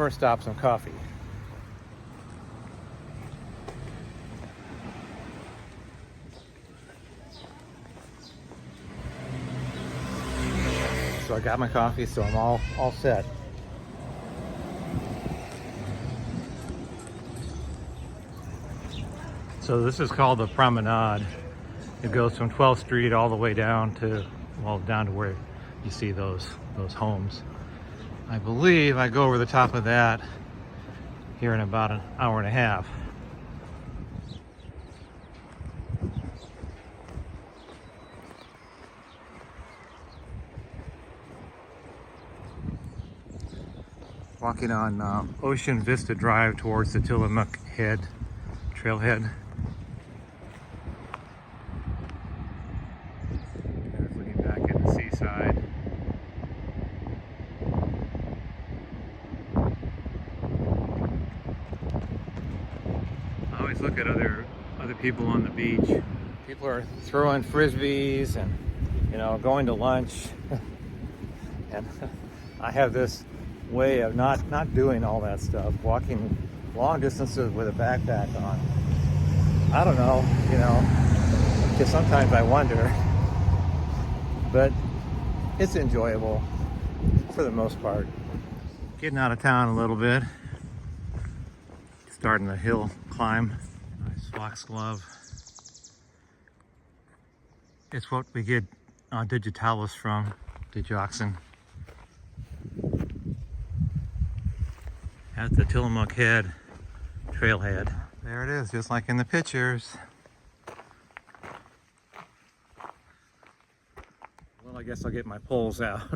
First stop, some coffee. So I got my coffee, so I'm all set. So this is called the Promenade. It goes from 12th Street all the way down to, well, down to where you see those homes. I believe I go over the top of that here in about an hour and a half. Walking on Ocean Vista Drive towards the Tillamook Head trailhead. Looking back at the Seaside. I always look at other people on the beach. People are throwing frisbees and, you know, going to lunch. And I have this way of not doing all that stuff, walking long distances with a backpack on. I don't know, you know, because sometimes I wonder, but it's enjoyable for the most part. Getting out of town a little bit, starting the hill climb. Nice foxglove. It's what we get digitalis from, digoxin. At the Tillamook Head trailhead. There it is, just like in the pictures. Well, I guess I'll get my poles out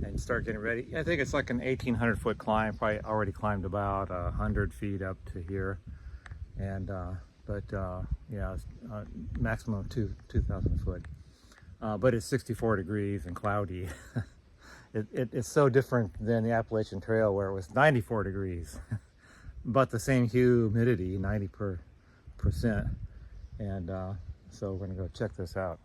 and start getting ready. I think it's like an 1,800 foot climb. Probably already climbed about 100 feet up to here. And, yeah, maximum of 2,000 foot. But it's 64 degrees and cloudy. It's so different than the Appalachian Trail where it was 94 degrees, but the same humidity, 90%. And so we're gonna go check this out.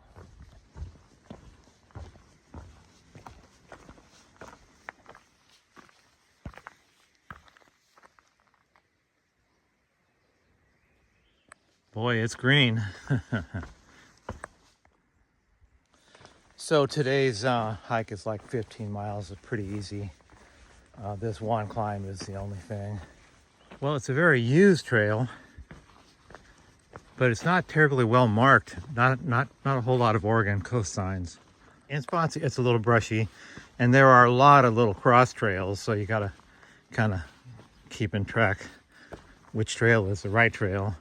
Boy, it's green. So today's hike is like 15 miles. It's pretty easy. This one climb is the only thing. Well, it's a very used trail, but it's not terribly well marked. Not a whole lot of Oregon coast signs. In spots, it's a little brushy, and there are a lot of little cross trails, so you gotta kind of keep in track which trail is the right trail.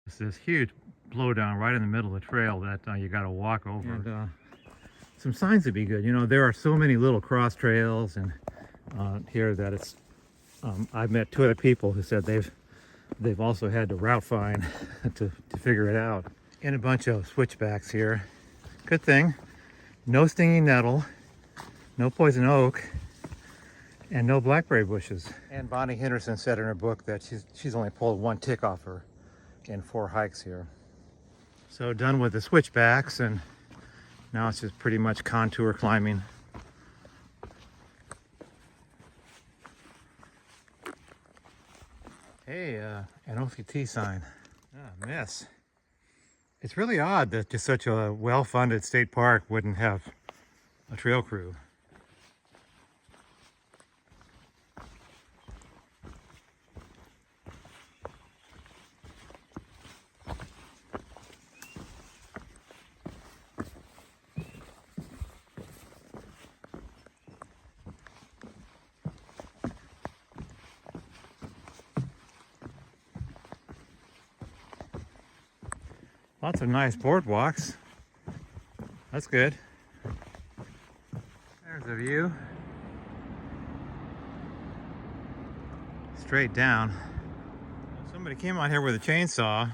It's this huge blowdown right in the middle of the trail that you got to walk over. And some signs would be good. You know, there are so many little cross trails and here that it's. I've met two other people who said they've also had to route find to figure it out. And a bunch of switchbacks here. Good thing, no stinging nettle, no poison oak, and no blackberry bushes. And Bonnie Henderson said in her book that she's only pulled one tick off her in 4 hikes here. So done with the switchbacks, and now it's just pretty much contour climbing. Hey, an OCT sign. Ah, mess. It's really odd that just such a well-funded state park wouldn't have a trail crew. Lots of nice boardwalks. That's good. There's a view. Straight down. Somebody came out here with a chainsaw,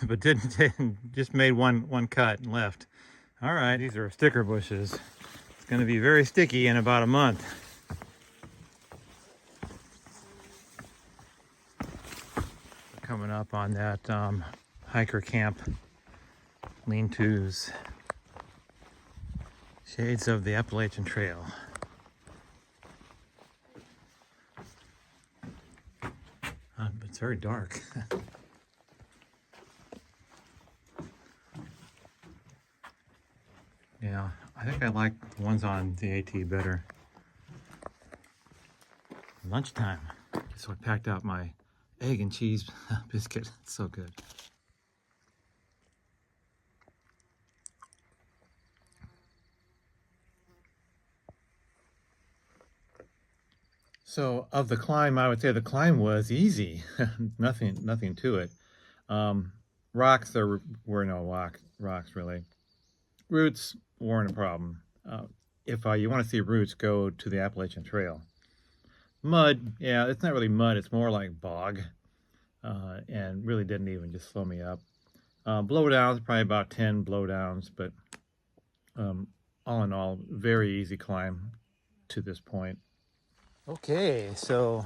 but didn't just made one cut and left. All right, these are sticker bushes. It's going to be very sticky in about a month. Coming up on that hiker camp lean-tos. Shades of the Appalachian Trail. It's very dark. Yeah, I think I like the ones on the AT better. Lunchtime. So I packed out my egg and cheese biscuit. It's so good. So of the climb, I would say the climb was easy. nothing to it. Rocks, there were no rocks really. Roots weren't a problem. If you want to see roots, go to the Appalachian Trail. Mud, yeah, it's not really mud. It's more like bog, and really didn't even just slow me up. Blowdowns, probably about 10 blowdowns, but all in all, very easy climb to this point. Okay, so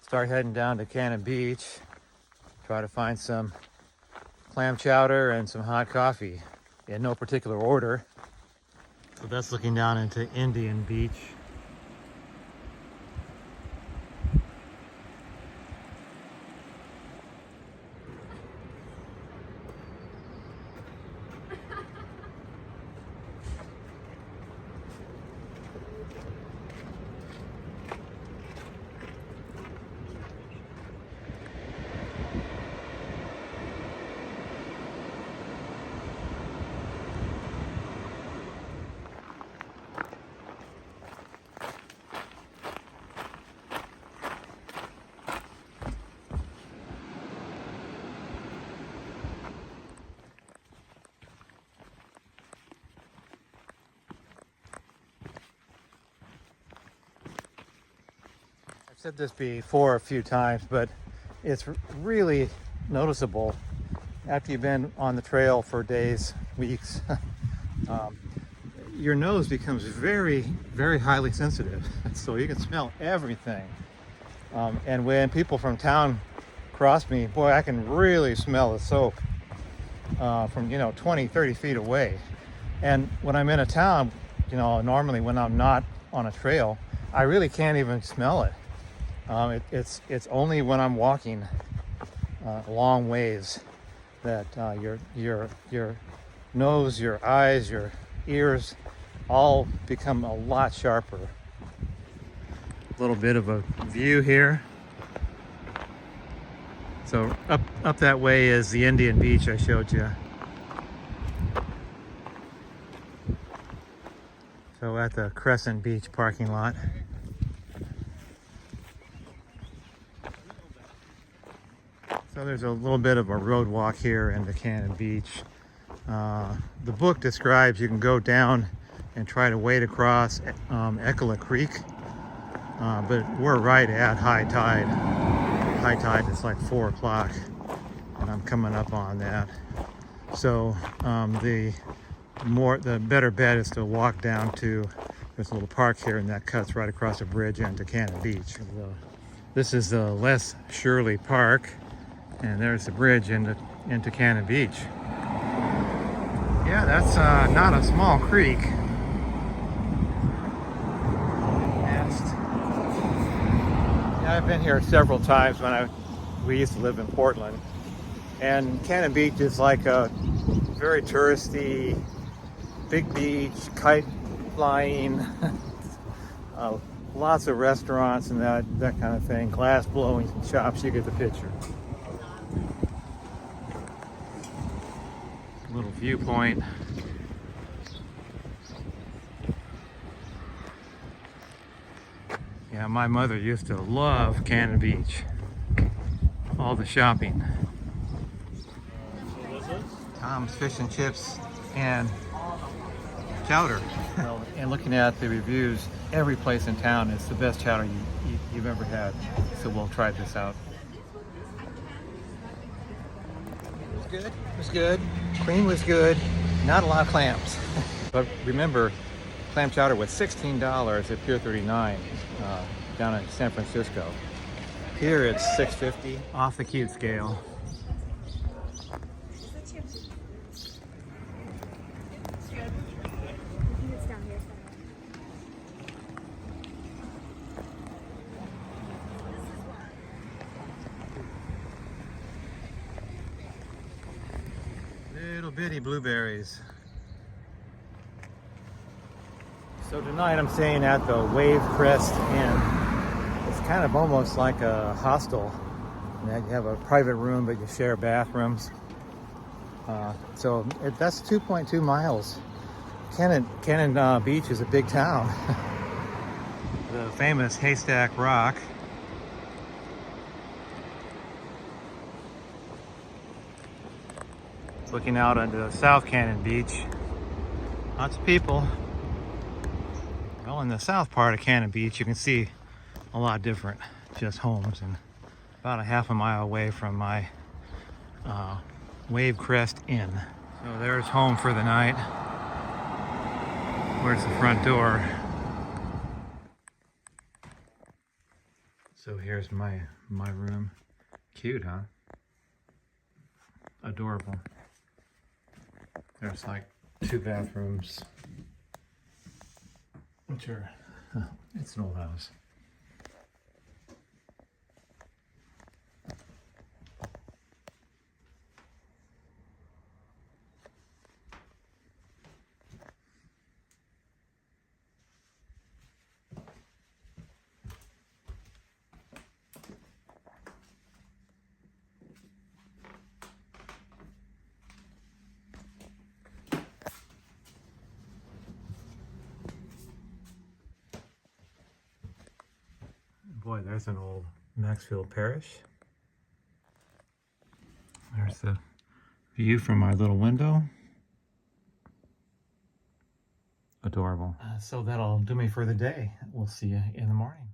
start heading down to Cannon Beach. Try to find some clam chowder and some hot coffee in no particular order. So that's looking down into Indian Beach. I've said this before a few times, but it's really noticeable after you've been on the trail for days, weeks. Your nose becomes very, very highly sensitive, so you can smell everything. And when people from town cross me, boy, I can really smell the soap from 20, 30 feet away. And when I'm in a town, normally when I'm not on a trail, I really can't even smell it. It's only when I'm walking long ways that your nose, your eyes, your ears all become a lot sharper. A little bit of a view here. So up that way is the Indian Beach I showed you. So at the Crescent Beach parking lot. So there's a little bit of a road walk here into Cannon Beach. The book describes you can go down and try to wade across Eckla Creek, but we're right at high tide. High tide is like 4 o'clock, and I'm coming up on that. So the better bet is to walk down to this little park here, and that cuts right across the bridge into Cannon Beach. This is the Les Shirley Park. And there's the bridge into Cannon Beach. Yeah, that's not a small creek. Yeah, I've been here several times when we used to live in Portland. And Cannon Beach is like a very touristy, big beach, kite flying, lots of restaurants and that kind of thing, glass blowing shops, you get the picture. Little viewpoint. Yeah, my mother used to love Cannon Beach. All the shopping. Tom's Fish and Chips and chowder. And looking at the reviews, every place in town is the best chowder you've ever had. So we'll try this out. Good. It was good. Cream was good. Not a lot of clams. But remember, clam chowder was $16 at Pier 39 down in San Francisco. Here it's $6.50 off the cute scale. Little bitty blueberries. So tonight I'm staying at the Wave Crest Inn. It's kind of almost like a hostel. You have a private room, but you share bathrooms. That's 2.2 miles. Cannon Beach is a big town. The famous Haystack Rock. Looking out onto South Cannon Beach. Lots of people. Well, in the south part of Cannon Beach, you can see a lot different, just homes, and about a half a mile away from my Wave Crest Inn. So there's home for the night. Where's the front door? So here's my room. Cute, huh? Adorable. There's like 2 bathrooms, which are, it's an old house. Boy, there's an old Maxfield Parish. There's the view from my little window. Adorable. So that'll do me for the day. We'll see you in the morning.